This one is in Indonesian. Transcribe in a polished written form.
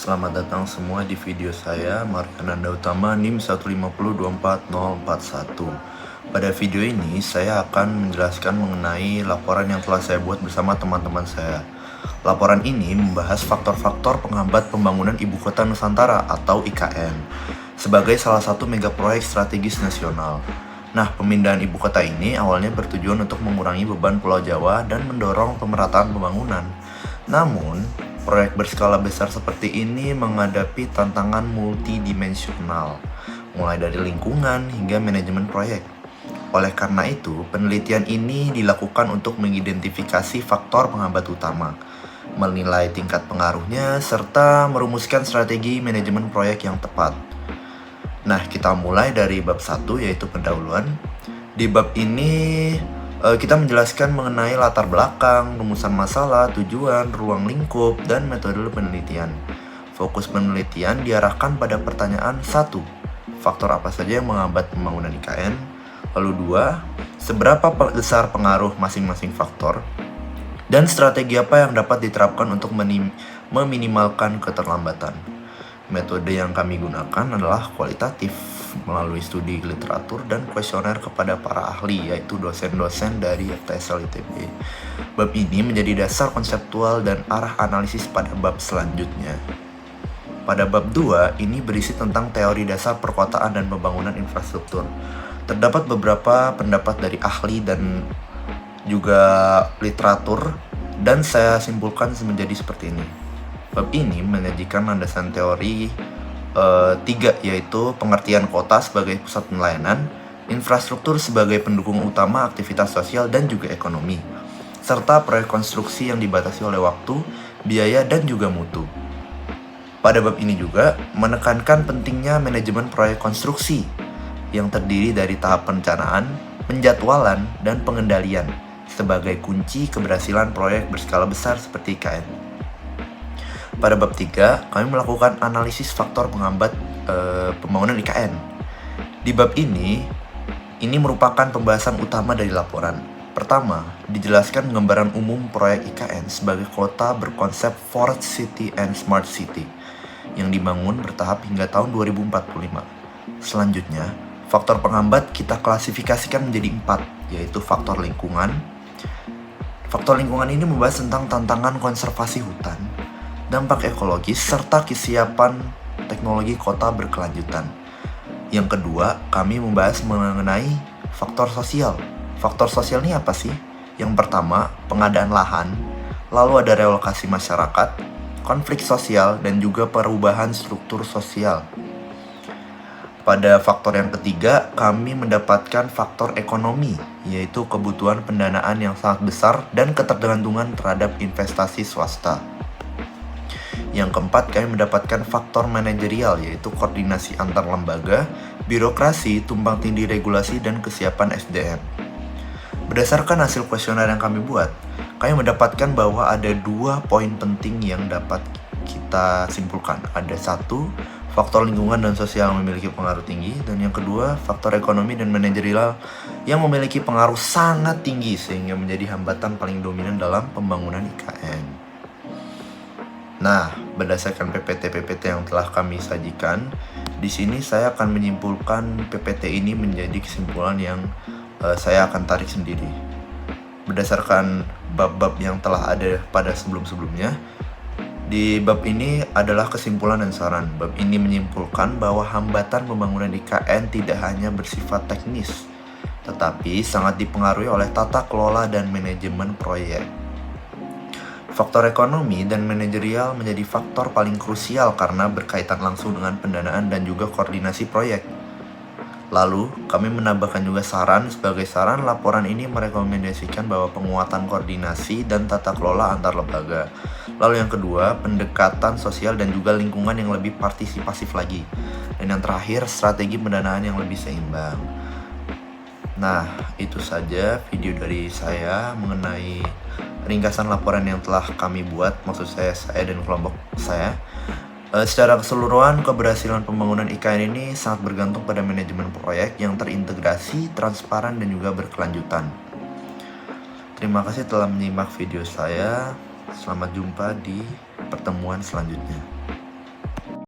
Selamat datang semua di video saya, Markananda Utama, NIM 150244041. Pada video ini, saya akan menjelaskan mengenai laporan yang telah saya buat bersama teman-teman saya. Laporan ini membahas faktor-faktor penghambat pembangunan Ibu Kota Nusantara atau IKN sebagai salah satu mega proyek strategis nasional. Nah, pemindahan ibu kota ini awalnya bertujuan untuk mengurangi beban Pulau Jawa dan mendorong pemerataan pembangunan. Namun, proyek berskala besar seperti ini menghadapi tantangan multidimensional, mulai dari lingkungan hingga manajemen proyek. Oleh karena itu, penelitian ini dilakukan untuk mengidentifikasi faktor penghambat utama, menilai tingkat pengaruhnya, serta merumuskan strategi manajemen proyek yang tepat. Nah, kita mulai dari bab 1, yaitu pendahuluan. Di bab ini kita menjelaskan mengenai latar belakang, rumusan masalah, tujuan, ruang lingkup, dan metode penelitian. Fokus penelitian diarahkan pada pertanyaan 1. Faktor apa saja yang menghambat pembangunan IKN? Lalu 2. Seberapa besar pengaruh masing-masing faktor? Dan strategi apa yang dapat diterapkan untuk meminimalkan keterlambatan? Metode yang kami gunakan adalah kualitatif melalui studi literatur dan kuesioner kepada para ahli, yaitu dosen-dosen dari FTSL ITB. Bab ini menjadi dasar konseptual dan arah analisis pada bab selanjutnya. Pada bab 2, ini berisi tentang teori dasar perkotaan dan pembangunan infrastruktur. Terdapat beberapa pendapat dari ahli dan juga literatur, dan saya simpulkan menjadi seperti ini. Bab ini menyajikan landasan teori 3, yaitu pengertian kota sebagai pusat pelayanan, infrastruktur sebagai pendukung utama aktivitas sosial dan juga ekonomi, serta proyek konstruksi yang dibatasi oleh waktu, biaya, dan juga mutu. Pada bab ini juga menekankan pentingnya manajemen proyek konstruksi yang terdiri dari tahap perencanaan, penjadwalan, dan pengendalian sebagai kunci keberhasilan proyek berskala besar seperti IKN. Pada bab 3, kami melakukan analisis faktor penghambat pembangunan IKN. Di bab ini merupakan pembahasan utama dari laporan. Pertama, dijelaskan gambaran umum proyek IKN sebagai kota berkonsep Fourth City and Smart City yang dibangun bertahap hingga tahun 2045. Selanjutnya, faktor penghambat kita klasifikasikan menjadi 4, yaitu faktor lingkungan. Faktor lingkungan ini membahas tentang tantangan konservasi hutan, dampak ekologis, serta kesiapan teknologi kota berkelanjutan. Yang kedua, kami membahas mengenai faktor sosial. Faktor sosial ini apa sih? Yang pertama, pengadaan lahan, lalu ada relokasi masyarakat, konflik sosial, dan juga perubahan struktur sosial. Pada faktor yang ketiga, kami mendapatkan faktor ekonomi, yaitu kebutuhan pendanaan yang sangat besar dan ketergantungan terhadap investasi swasta. Yang keempat, kami mendapatkan faktor manajerial, yaitu koordinasi antar lembaga, birokrasi, tumpang tindih regulasi, dan kesiapan SDM. Berdasarkan hasil kuesioner yang kami buat, kami mendapatkan bahwa ada 2 poin penting yang dapat kita simpulkan. Ada 1, faktor lingkungan dan sosial yang memiliki pengaruh tinggi, dan yang kedua, faktor ekonomi dan manajerial yang memiliki pengaruh sangat tinggi sehingga menjadi hambatan paling dominan dalam pembangunan IKN. Nah, berdasarkan PPT yang telah kami sajikan, di sini saya akan menyimpulkan PPT ini menjadi kesimpulan yang saya akan tarik sendiri. Berdasarkan bab-bab yang telah ada pada sebelum-sebelumnya, di bab ini adalah kesimpulan dan saran. Bab ini menyimpulkan bahwa hambatan pembangunan IKN tidak hanya bersifat teknis, tetapi sangat dipengaruhi oleh tata kelola dan manajemen proyek. Faktor ekonomi dan manajerial menjadi faktor paling krusial karena berkaitan langsung dengan pendanaan dan juga koordinasi proyek. Lalu, kami menambahkan juga saran. Sebagai saran, laporan ini merekomendasikan bahwa penguatan koordinasi dan tata kelola antar lembaga. Lalu yang kedua, pendekatan sosial dan juga lingkungan yang lebih partisipasif lagi. Dan yang terakhir, strategi pendanaan yang lebih seimbang. Nah, itu saja video dari saya mengenai ringkasan laporan yang telah kami buat, maksud saya dan kelompok saya. Secara keseluruhan, keberhasilan pembangunan IKN ini sangat bergantung pada manajemen proyek yang terintegrasi, transparan, dan juga berkelanjutan. Terima kasih telah menyimak video saya. Selamat jumpa di pertemuan selanjutnya.